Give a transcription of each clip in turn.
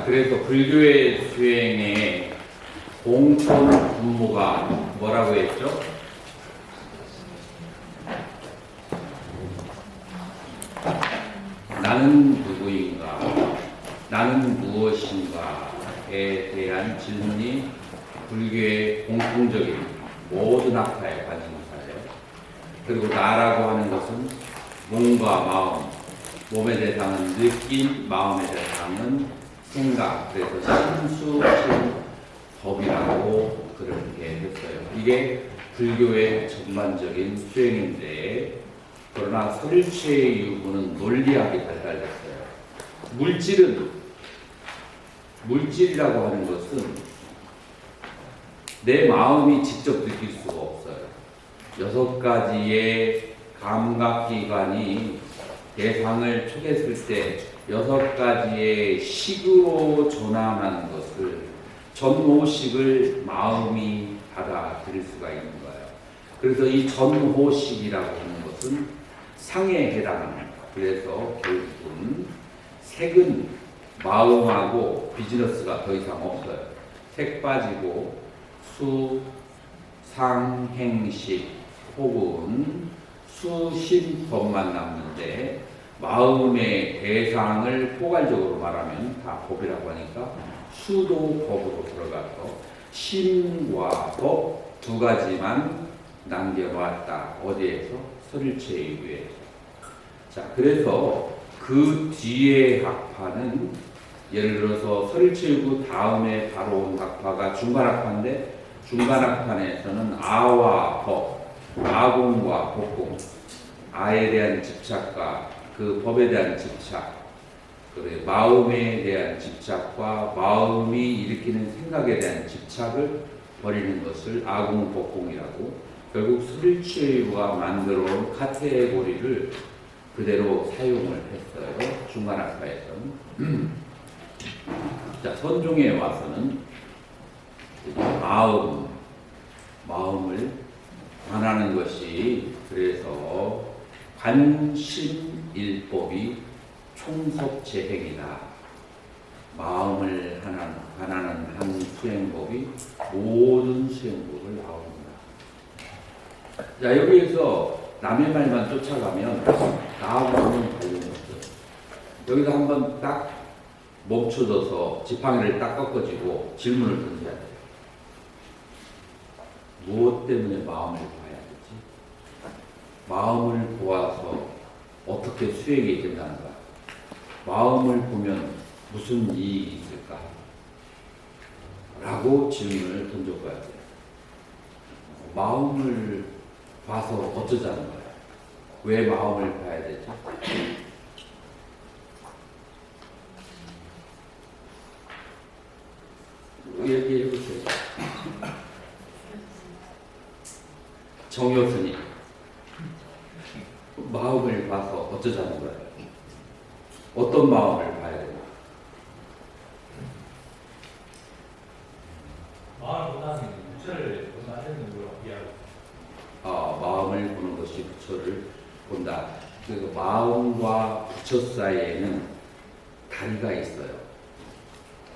자, 그래서 불교의 수행의 공통 분모가 뭐라고 했죠? 나는 누구인가? 나는 무엇인가에 대한 질문이 불교의 공통적인 모든 학파의 관심사예요. 그리고 나라고 하는 것은 몸과 마음, 몸의 대상은 느낌, 마음의 대상은 생각, 그래서 참수, 법이라고 그렇게 했어요. 이게 불교의 전반적인 수행인데, 그러나 설치의 유구는 논리학이 발달됐어요. 물질이라고 하는 것은 내 마음이 직접 느낄 수가 없어요. 6가지의 감각기관이 대상을 촉했을 때 6가지의 식으로 전환하는 것을, 전호식을 마음이 받아들일 수가 있는 거예요. 그래서 이 전호식이라고 하는 것은 상에 해당하는 거예요. 그래서 결국은 색은 마음하고 비즈니스가 더 이상 없어요. 색 빠지고 수, 상, 행식 혹은 수신법만 남는데, 마음의 대상을 포괄적으로 말하면 다 법이라고 하니까 수도 법으로 들어가서 신과 법 두 가지만 남겨놨다. 어디에서? 설일체유에서. 자, 그래서 그 뒤에 학파는, 예를 들어서 설일체유구 다음에 바로 온 학파가 중간학파인데, 중간학파에서는 아와 법, 아공과 법공, 아에 대한 집착과 그 법에 대한 집착, 그리고 마음에 대한 집착과 마음이 일으키는 생각에 대한 집착을 버리는 것을 아공법공이라고, 결국 설일체유가 만들어 온 카테고리를 그대로 사용을 했어요. 중간학파에서는. 자, 선종에 와서는 마음을 관하는 것이, 그래서 관심일법이 총섭재행이다. 마음을 관하는 한 수행법이 모든 수행법을 나옵니다. 자, 여기에서 남의 말만 쫓아가면 나하고는 관련이 없어요. 여기서 한번 딱 멈춰져서 지팡이를 딱 꺾어지고 질문을 던져야 돼요. 무엇 때문에 마음을 봐야 되지? 마음을 보아서 어떻게 수행이 된다는가? 마음을 보면 무슨 이익이 있을까? 라고 질문을 던져봐야 돼요. 마음을 봐서 어쩌자는 거예요? 왜 마음을 봐야 되죠? 얘기해 보세요. 정효스님, 마음을 봐서 어쩌자는 거예요? 어떤 마음을 봐야 돼요? 마음보다는 부처를 본다는 걸로 이해하고. 마음을 보는 것이 부처를 본다. 그리고 마음과 부처 사이에는 다리가 있어요.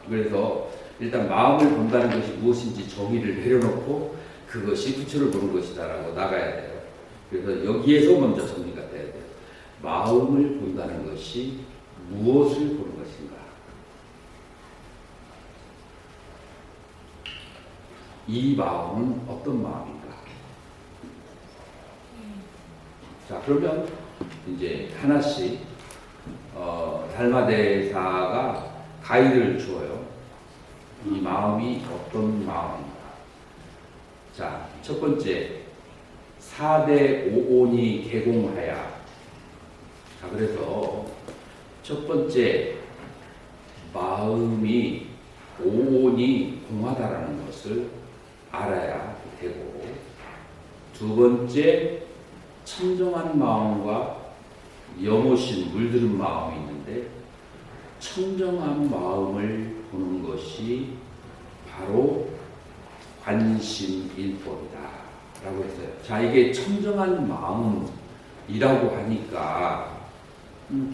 그래서 일단 마음을 본다는 것이 무엇인지 정의를 내려놓고 그것이 부처를 보는 것이다라고 나가야 돼요. 그래서 여기에서 먼저 정리가 돼야 돼요. 마음을 본다는 것이 무엇을 보는 것인가? 이 마음은 어떤 마음인가? 자, 그러면 이제 하나씩 달마대사가 가이드를 주어요. 이 마음이 어떤 마음인가? 자, 첫 번째, 4대 오온이 개공하야. 자, 그래서 첫 번째, 마음이 오온이 공하다라는 것을 알아야 되고, 두 번째, 청정한 마음과 염오신 물들은 마음이 있는데, 청정한 마음을 보는 것이 바로 관심일법이다 라고 했어요. 자, 이게 청정한 마음이라고 하니까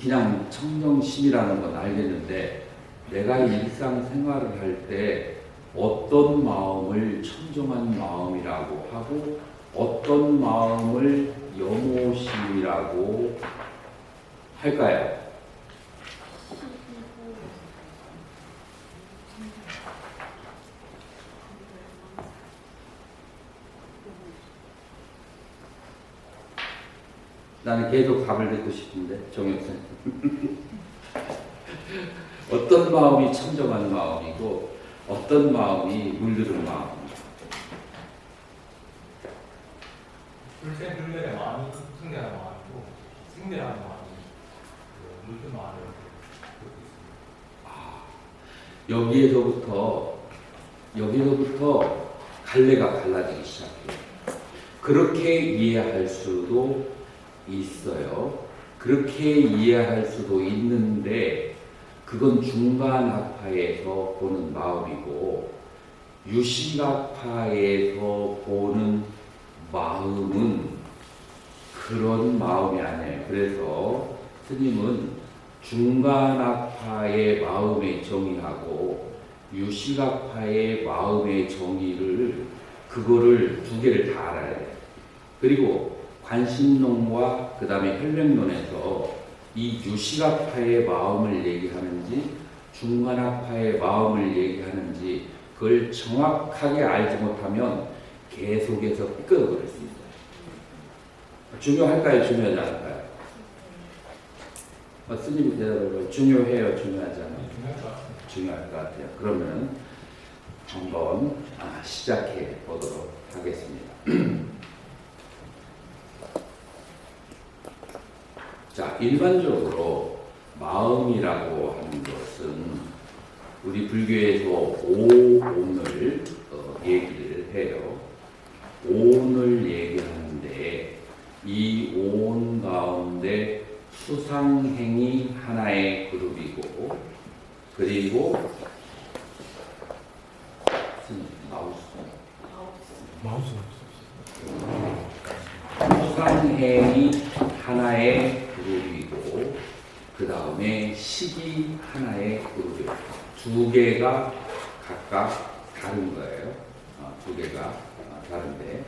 그냥 청정심이라는 건 알겠는데, 내가 일상생활을 할 때 어떤 마음을 청정한 마음이라고 하고 어떤 마음을 염오심이라고 할까요? 나는 계속 답을 듣고 싶은데, 정혁생. 어떤 마음이 청정한 마음이고, 어떤 마음이 물들은 마음입니다. 둘의 마음이 승리하는 마음이고 승리하는 마음이 물든 마음이라고 그렇게 있습니다. 여기서부터 갈래가 갈라지기 시작해요. 그렇게 이해할 수도 있어요. 그렇게 이해할 수도 있는데 그건 중간학파에서 보는 마음이고 유식학파에서 보는 마음은 그런 마음이 아니에요. 그래서 스님은 중간학파의 마음의 정의하고 유식학파의 마음의 정의를 그거를 두 개를 다 알아야 돼요. 그리고 관심론과 그 다음에 혈맥론에서 이 유식학파의 마음을 얘기하는지 중간학파의 마음을 얘기하는지 그걸 정확하게 알지 못하면 계속해서 삐끗어버릴 수 있어요. 중요할까요? 중요하지 않을까요? 스님이 대답을 중요해요? 중요하지 않아요? 중요할 것 같습니다. 중요할 것 같아요. 그러면 한번 시작해 보도록 하겠습니다. 자, 일반적으로 마음이라고 하는 것은 우리 불교에서 오온을 얘기를 해요. 오온을 얘기하는데 이 오온 가운데 수상행이 하나의 그룹이고 그리고 마우스 수상행이 하나의 그룹이고 그 다음에 식이 하나의 그룹이에요. 두 개가 각각 다른 거예요. 두 개가 다른데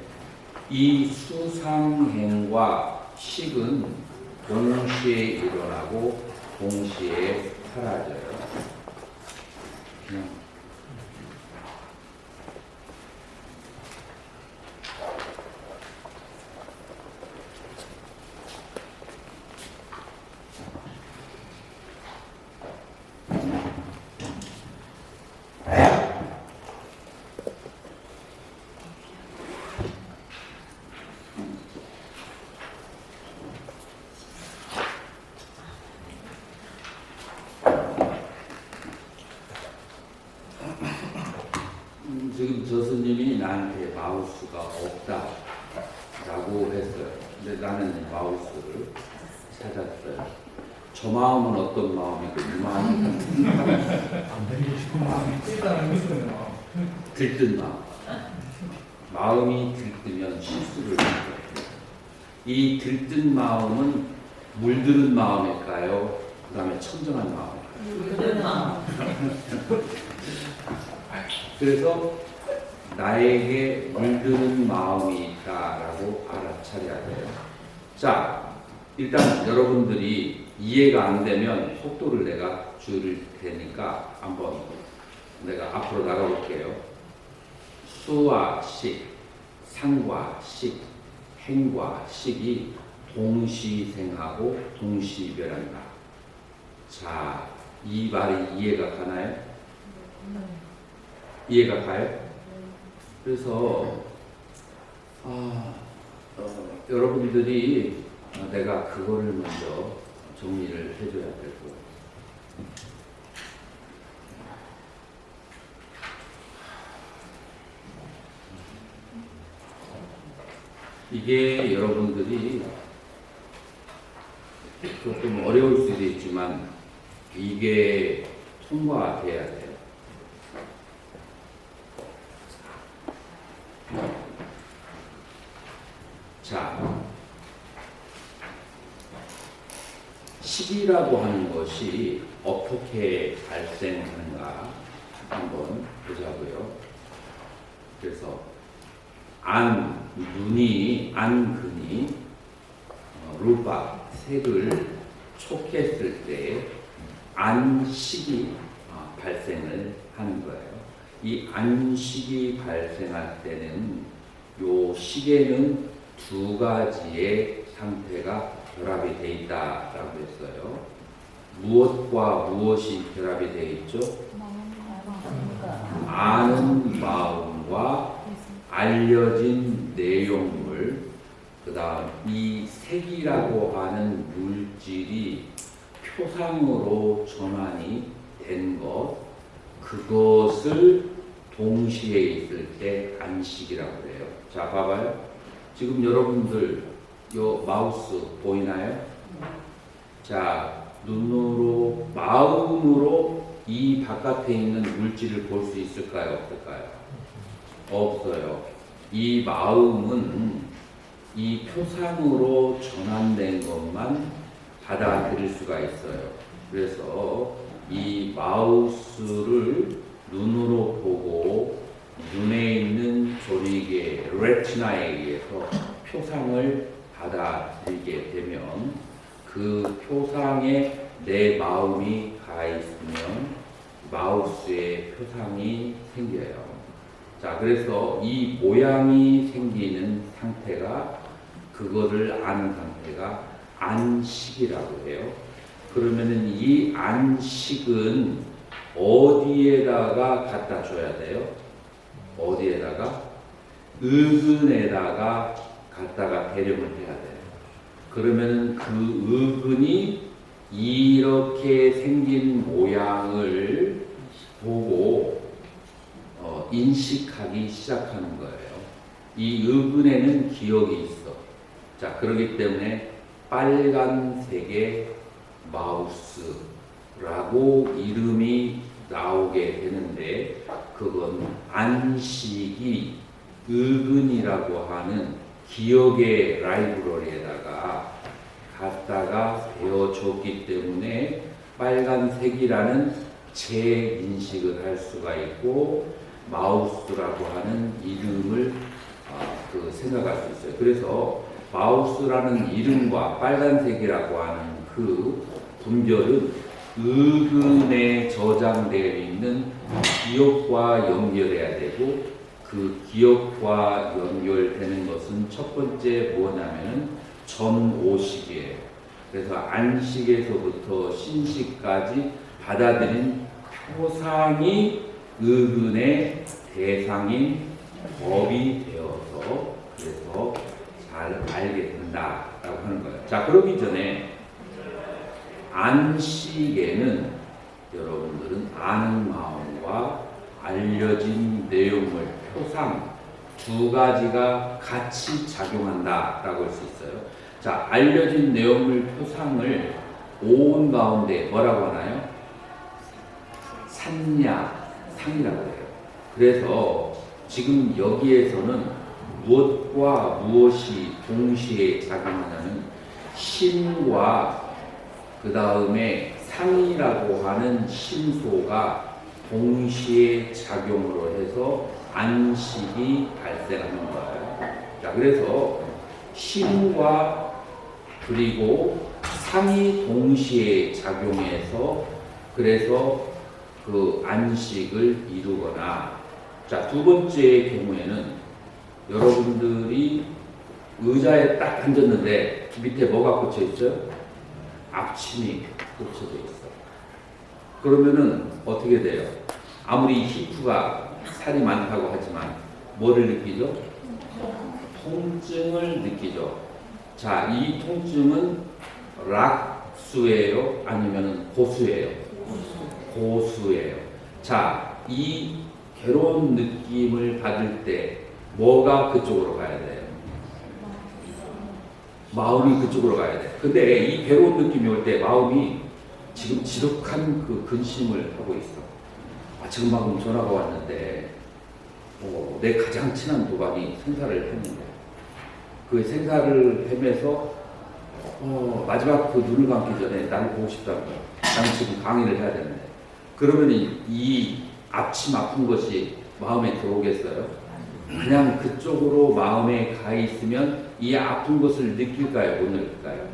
이 수상행과 식은 동시에 일어나고 동시에 사라져요. 그냥 지금 저 스님이 나한테 마우스가 없다라고 했어요. 근데 나는 마우스를 찾았어요. 저 마음은 어떤 마음이고 이 마음은 안 되고 싶은 마음이 일단은 있으면 들뜬 마음. 마음이 들뜨면 실수를 해요. 이 들뜬 마음은 물드는 마음일까요? 그 다음에 청정한 마음일까요? 그래서 나에게 물드는 마음이 있다라고 알아차려야 돼요. 자, 일단 여러분들이 이해가 안 되면 속도를 내가 줄일 테니까 한번 내가 앞으로 나가볼게요. 수와 식, 상과 식, 행과 식이 동시생하고 동시별한다. 자, 이 말이 이해가 가나요? 이해가 가요? 그래서 여러분들이 내가 그거를 먼저 정리를 해줘야 되고 이게 여러분들이 조금 어려울 수도 있지만 이게 통과돼야 돼요. 식이라고 하는 것이 어떻게 발생하는가 한번 보자고요. 그래서 안근이 루파 색을 촉했을 때 안식이 발생을 하는 거예요. 이 안식이 발생할 때는 요 식에는 두 가지의 상태가 결합이 되어 있다라고 했어요. 무엇과 무엇이 결합이 되어 있죠? 아는 마음과 알려진 내용물, 그 다음 이 색이라고 하는 물질이 표상으로 전환이 된 것, 그것을 동시에 있을 때 안식이라고 해요. 자, 봐봐요. 지금 여러분들 요 마우스 보이나요? 자, 눈으로, 마음으로 이 바깥에 있는 물질을 볼 수 있을까요? 없을까요? 없어요. 이 마음은 이 표상으로 전환된 것만 받아들일 수가 있어요. 그래서 이 마우스를 눈으로 보고 눈에 있는 조리개 레티나에 의해서 표상을 받아들이게 되면 그 표상에 내 마음이 가 있으면 마우스에 표상이 생겨요. 자, 그래서 이 모양이 생기는 상태가, 그거를 아는 상태가 안식이라고 해요. 그러면은 이 안식은 어디에다가 갖다 줘야 돼요? 어디에다가? 의근에다가 갖다가 대령을 해야 돼요. 그러면은 그 의근이 이렇게 생긴 모양을 보고 인식하기 시작하는 거예요. 이 의근에는 기억이 있어. 자, 그렇기 때문에 빨간색의 마우스라고 이름이 나오게 되는데, 그건 안식이 의근이라고 하는 기억의 라이브러리에다가 갖다가 배워줬기 때문에 빨간색이라는 재인식을 할 수가 있고 마우스라고 하는 이름을 생각할 수 있어요. 그래서 마우스라는 이름과 빨간색이라고 하는 그 분별은 의근에 저장되어 있는 기억과 연결해야 되고, 그 기억과 연결되는 것은 첫 번째 뭐냐면은 전오식이에요. 그래서 안식에서부터 신식까지 받아들인 표상이 의근의 대상인 법이 되어서 그래서 잘 알게 된다라고 하는 거예요. 자, 그러기 전에 안식에는 여러분들은 아는 마음과 알려진 내용물, 표상 두 가지가 같이 작용한다라고 할 수 있어요. 자, 알려진 내용물, 표상을 오온 가운데 뭐라고 하나요? 산야, 상이라고 해요. 그래서 지금 여기에서는 무엇과 무엇이 동시에 작용하냐면 신과 그 다음에 상이라고 하는 신소가 동시에 작용으로 해서 안식이 발생하는 거예요. 자, 그래서 신과 그리고 상이 동시에 작용해서 그래서 그 안식을 이루거나, 자, 두 번째의 경우에는 여러분들이 의자에 딱 앉았는데 밑에 뭐가 꽂혀 있어요? 앞침이 꽂혀져 있어. 그러면은 어떻게 돼요? 아무리 히프가 살이 많다고 하지만 뭐를 느끼죠? 통증을 느끼죠. 자, 이 통증은 락수예요? 아니면 고수예요? 고수예요. 자, 이 괴로운 느낌을 받을 때 뭐가 그쪽으로 가야 돼요? 마음이 그쪽으로 가야 돼. 근데 이 괴로운 느낌이 올 때 마음이 지금 지독한 그 근심을 하고 있어. 지금 방금 전화가 왔는데 내 가장 친한 도박이 생사를 했는데 그 생사를 헤매서 마지막 그 눈을 감기 전에 나를 보고 싶다는 거야. 나는 지금 강의를 해야 되는데. 그러면 이 앞침 아픈 것이 마음에 들어오겠어요? 그냥 그쪽으로 마음에 가 있으면 이 아픈 것을 느낄까요? 못 느낄까요?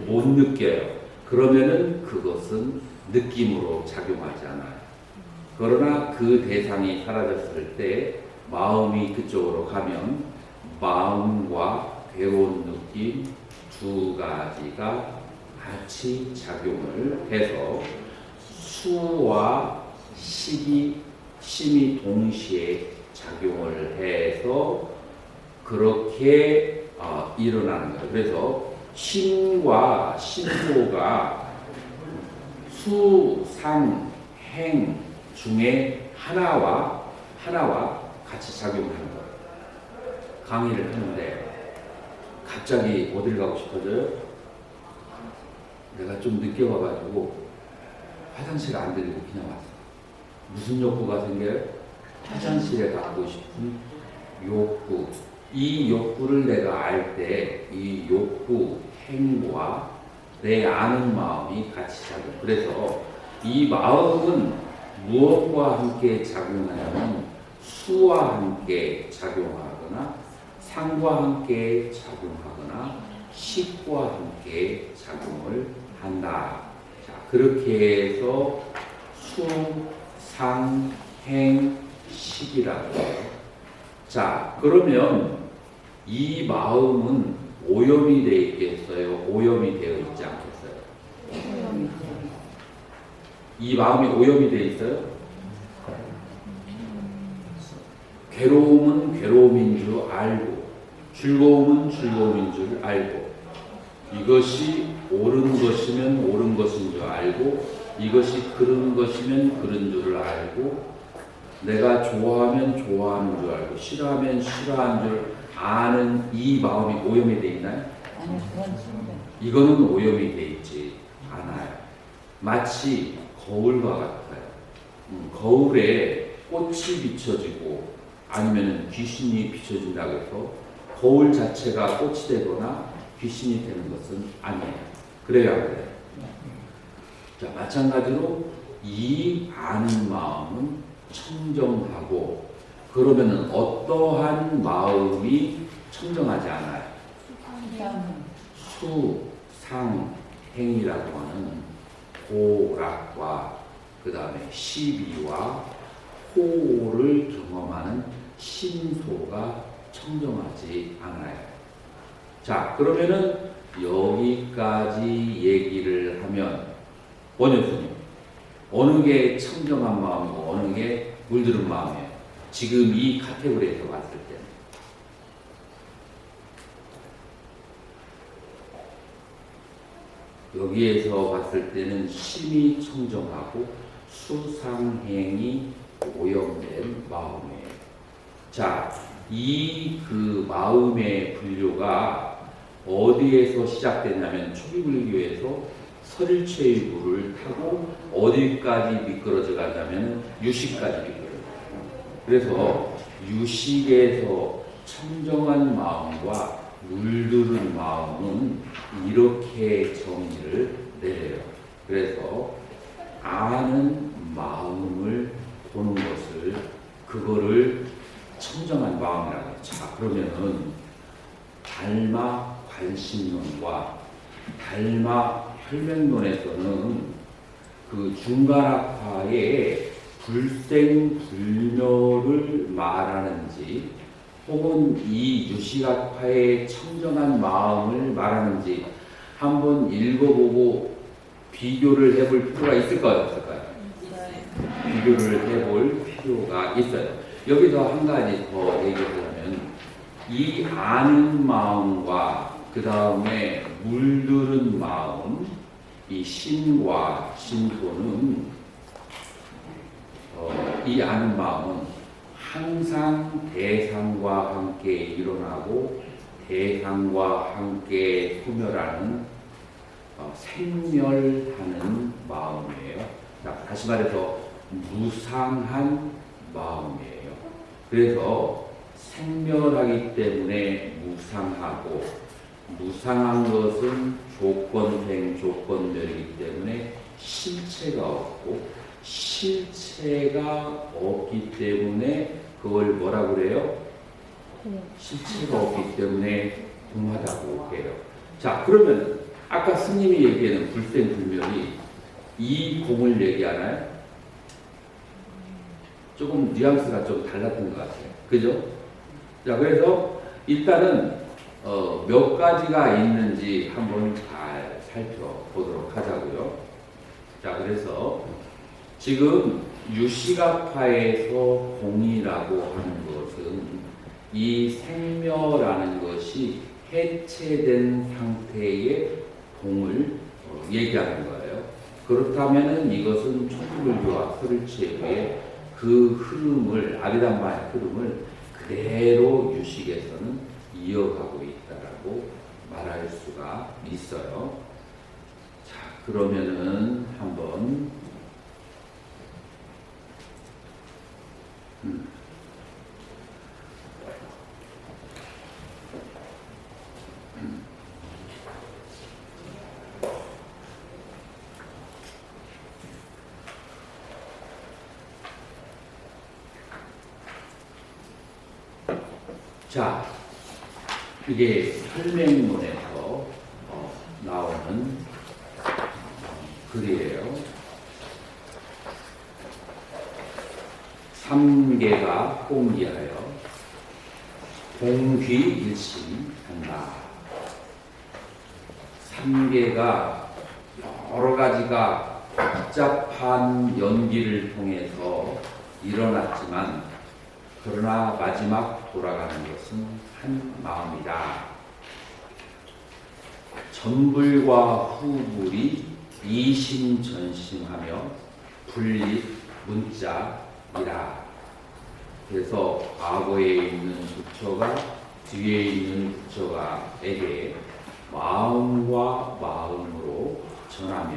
못 느껴요. 그러면은 그것은 느낌으로 작용하지 않아요. 그러나 그 대상이 사라졌을 때 마음이 그쪽으로 가면 마음과 괴로운 느낌 두 가지가 같이 작용을 해서 수와 심이 동시에 작용을 해서 그렇게 일어나는 거예요. 그래서 심과 심소가 수, 상, 행 중에 하나와 같이 작용하는 거예요. 강의를 하는데 갑자기 어딜 가고 싶어져요? 내가 좀 늦게 와가지고 화장실 안 들리고 그냥 왔어. 무슨 욕구가 생겨요? 화장실에 가고 싶은 욕구. 이 욕구를 내가 알 때 이 욕구, 행과 내 아는 마음이 같이 작용. 그래서 이 마음은 무엇과 함께 작용하냐면 수와 함께 작용하거나 상과 함께 작용하거나 식과 함께 작용을 한다. 자, 그렇게 해서 수, 상, 행, 식이라고 해요. 자, 그러면 이 마음은 오염이 되어 있겠어요? 오염이 되어 있지 않겠어요? 이 마음이 오염이 되어 있어요? 괴로움은 괴로움인 줄 알고 즐거움은 즐거움인 줄 알고 이것이 옳은 것이면 옳은 것인 줄 알고 이것이 그런 것이면 그런 줄을 알고 내가 좋아하면 좋아하는 줄 알고 싫어하면 싫어하는 줄 아는 이 마음이 오염이 되어 있나요? 이거는 오염이 되어 있지 않아요. 마치 거울과 같아요. 거울에 꽃이 비춰지고 아니면 귀신이 비춰진다고 해서 거울 자체가 꽃이 되거나 귀신이 되는 것은 아니에요. 그래야 그래요. 자, 마찬가지로 이 아는 마음은 청정하고 그러면은 어떠한 마음이 청정하지 않아요? 수, 상, 행이라고 하는 고락과 그 다음에 시비와 호를 경험하는 심소가 청정하지 않아요. 자, 그러면은 여기까지 얘기를 하면 원효수님 어느 게 청정한 마음이고 어느 게 물들은 마음이에요? 지금 이 카테고리에서 봤을 때 여기에서 봤을 때는 심이 청정하고 수상행이 오염된 마음이에요. 자, 이 그 마음의 분류가 어디에서 시작됐냐면 초기불교에서 설일체의 물을 타고 어디까지 미끄러져 가냐면 유식까지 미끄러져요. 그래서 유식에서 청정한 마음과 물들은 마음은 이렇게 정의를 내려요. 그래서 아는 마음을 보는 것을 그거를 청정한 마음이라고 해요. 자, 그러면은 달마 관심론과 달마 혈맹론에서는 그 중간학파의 불생불멸을 말하는지 혹은 이 유식학파의 청정한 마음을 말하는지 한번 읽어보고 비교를 해볼 필요가 있을까요? 없을까요? 비교를 해볼 필요가 있어요. 여기서 한 가지 더 얘기하자면 이 아는 마음과 그 다음에 물들은 마음, 이 심과 심소는 이 아는 마음은 항상 대상과 함께 일어나고 대상과 함께 소멸하는 생멸하는 마음이에요. 자, 다시 말해서 무상한 마음이에요. 그래서 생멸하기 때문에 무상하고 무상한 것은 조건행, 조건멸이기 때문에 실체가 없고, 실체가 없기 때문에 그걸 뭐라 그래요? 실체가 없기 때문에 공하다고 해요. 자, 그러면 아까 스님이 얘기하는 불생불멸이 이 공을 얘기하나요? 조금 뉘앙스가 좀 달랐던 것 같아요. 그죠? 자, 그래서 일단은 몇 가지가 있는지 한번 잘 살펴보도록 하자고요. 자, 그래서 지금 유시가파에서 공이라고 하는 것은 이 생멸하는 것이 해체된 상태의 공을 얘기하는 거예요. 그렇다면 이것은 촛불교와 설체의 그 흐름을, 아비담마의 흐름을 그대로 유식에서는 이어가고 있다라고 말할 수가 있어요. 자, 그러면은 한번 자, 이게 설명문에서 나오는 글이에요. 3개가 공기하여 공귀일심한다. 3개가 여러 가지가 복잡한 연기를 통해서 일어났지만 그러나 마지막 돌아가는 것은 한 마음이다. 전불과 후불이 이심전심하며 분립 문자이라. 그래서 과거에 있는 부처가 뒤에 있는 부처가에게 마음과 마음으로 전하며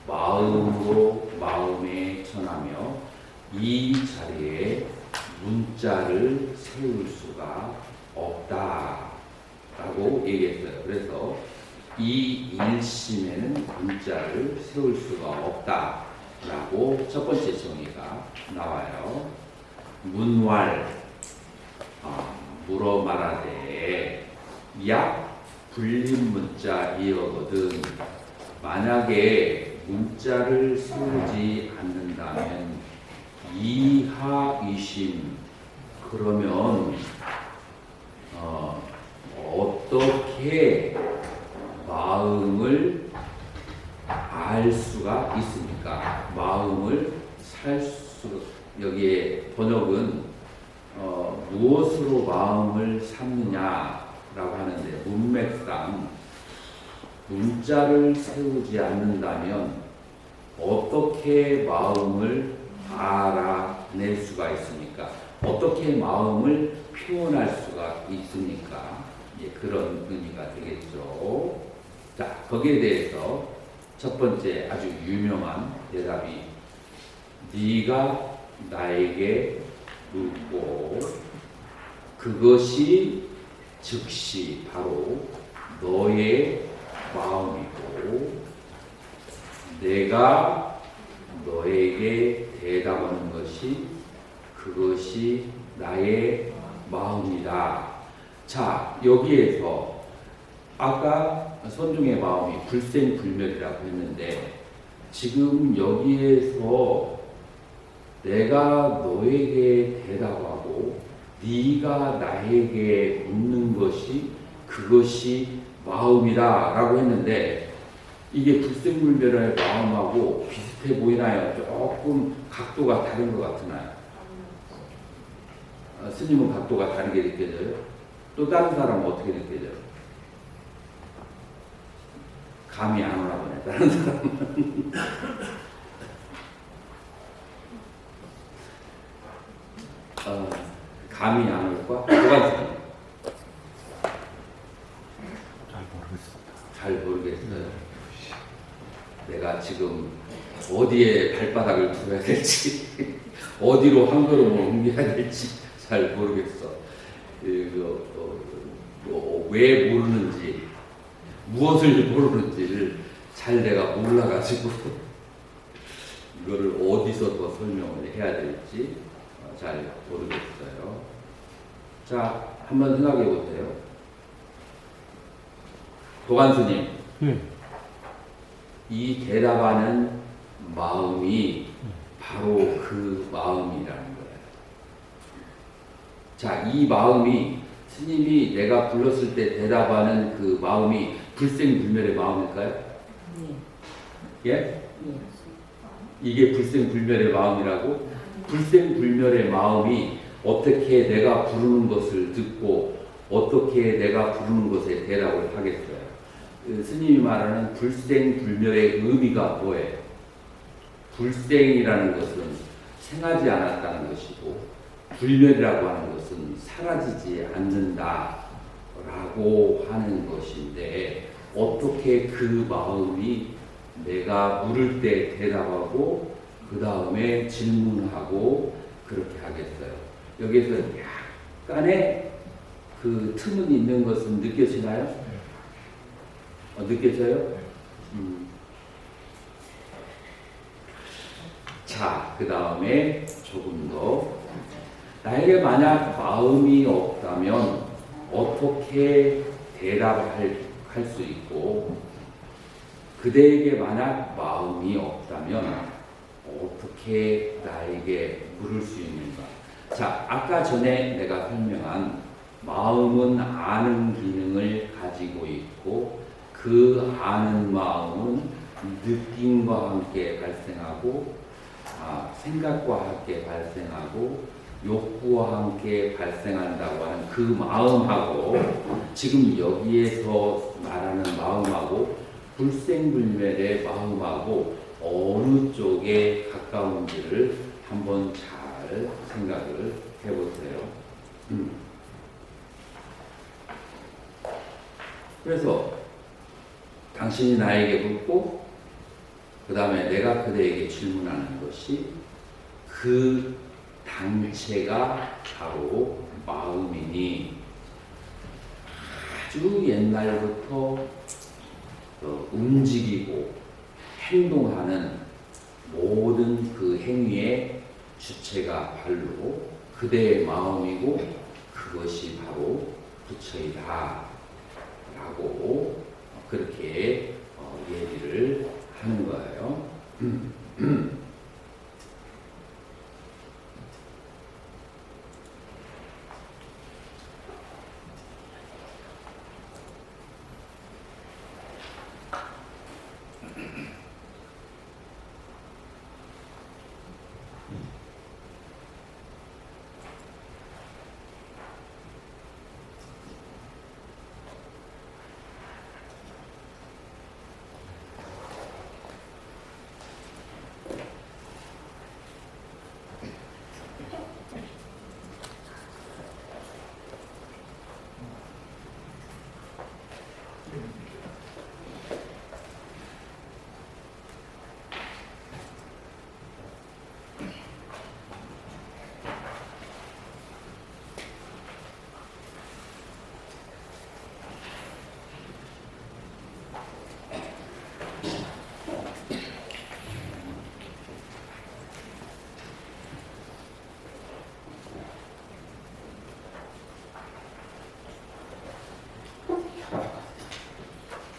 마음으로 마음에 전하며 이 자리에 문자를 세울 수가 없다라고 얘기했어요. 그래서 이 일심에는 문자를 세울 수가 없다라고 첫 번째 정의가 나와요. 문왈 물어 말하되 약 불림 문자이어거든. 만약에 문자를 세우지 않는다면 이하이심, 그러면 어떻게 마음을 알 수가 있습니까? 마음을 살 수, 여기에 번역은 무엇으로 마음을 삼느냐라고 하는데, 문맥상 문자를 세우지 않는다면 어떻게 마음을 알아낼 수가 있습니까? 어떻게 마음을 표현할 수가 있습니까? 예, 그런 의미가 되겠죠. 자, 거기에 대해서 첫 번째 아주 유명한 대답이 네가 나에게 묻고 그것이 즉시 바로 너의 마음이고 내가 너에게 대답하는 것이 그것이 나의 마음이다. 자, 여기에서 아까 선중의 마음이 불생불멸이라고 했는데 지금 여기에서 내가 너에게 대답하고 네가 나에게 묻는 것이 그것이 마음이다 라고 했는데 이게 불생불멸의 마음하고 비슷해 보이나요? 조금 각도가 다른 것 같으나요? 스님은 각도가 다르게 느껴져요? 또 다른 사람은 어떻게 느껴져요? 감이 안 오나 보네, 다른 사람은. 감이 안 올까? 도관사님. 잘 모르겠어요. 내가 지금 어디에 발바닥을 두어야 될지, 어디로 한 걸음을 옮겨야 될지 잘 모르겠어. 왜 모르는지 무엇을 모르는지를 잘 내가 몰라가지고 이거를 어디서 더 설명을 해야 될지 잘 모르겠어요. 자, 한번 생각해 보세요. 도관스님, 이 대답하는 마음이 바로 그 마음이라는 거예요. 자, 이 마음이 스님이 내가 불렀을 때 대답하는 그 마음이 불생불멸의 마음일까요? 예? 이게 불생불멸의 마음이라고? 불생불멸의 마음이 어떻게 내가 부르는 것을 듣고 어떻게 내가 부르는 것에 대답을 하겠어요? 그 스님이 말하는 불생불멸의 의미가 뭐예요? 불생이라는 것은 생하지 않았다는 것이고 불멸이라고 하는 것은 사라지지 않는다라고 하는 것인데 어떻게 그 마음이 내가 물을 때 대답하고 그 다음에 질문하고 그렇게 하겠어요. 여기에서 약간의 그 틈은 있는 것은 느껴지나요? 느껴져요? 자, 그 다음에 조금 더 나에게 만약 마음이 없다면 어떻게 대답할 수 있고 그대에게 만약 마음이 없다면 어떻게 나에게 물을 수 있는가? 자, 아까 전에 내가 설명한 마음은 아는 기능을 가지고 있고 그 아는 마음은 느낌과 함께 발생하고 생각과 함께 발생하고 욕구와 함께 발생한다고 하는 그 마음하고 지금 여기에서 말하는 마음하고 불생불멸의 마음하고 어느 쪽에 가까운지를 한번 잘 생각을 해보세요. 그래서 당신이 나에게 묻고 그 다음에 내가 그대에게 질문하는 것이 그 당체가 바로 마음이니 아주 옛날부터 움직이고 행동하는 모든 그 행위의 주체가 바로 그대의 마음이고 그것이 바로 부처이다 라고 그렇게 얘기를 하는 거예요.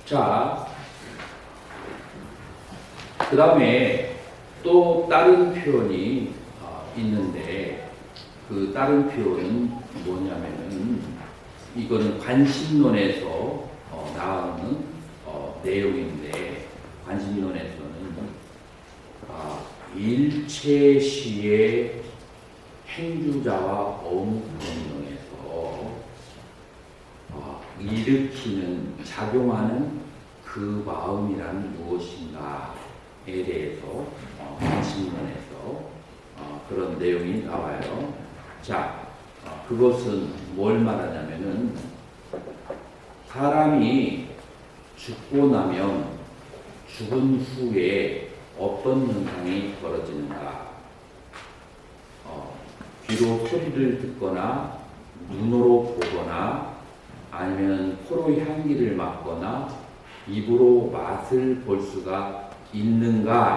자, 그 다음에 또 다른 표현이 있는데 그 다른 표현은 뭐냐면은 이거는 관심론에서 나오는 내용인데 관심론에서는 일체시의 행주자와 어묵론에서 일으키는 작용하는 그 마음이란 무엇인가에 대해서 관심론에서 그런 내용이 나와요. 자, 그것은 뭘 말하냐면은 사람이 죽고 나면 죽은 후에 어떤 현상이 벌어지는가? 귀로 소리를 듣거나 눈으로 보거나 아니면 코로 향기를 맡거나 입으로 맛을 볼 수가 있는가?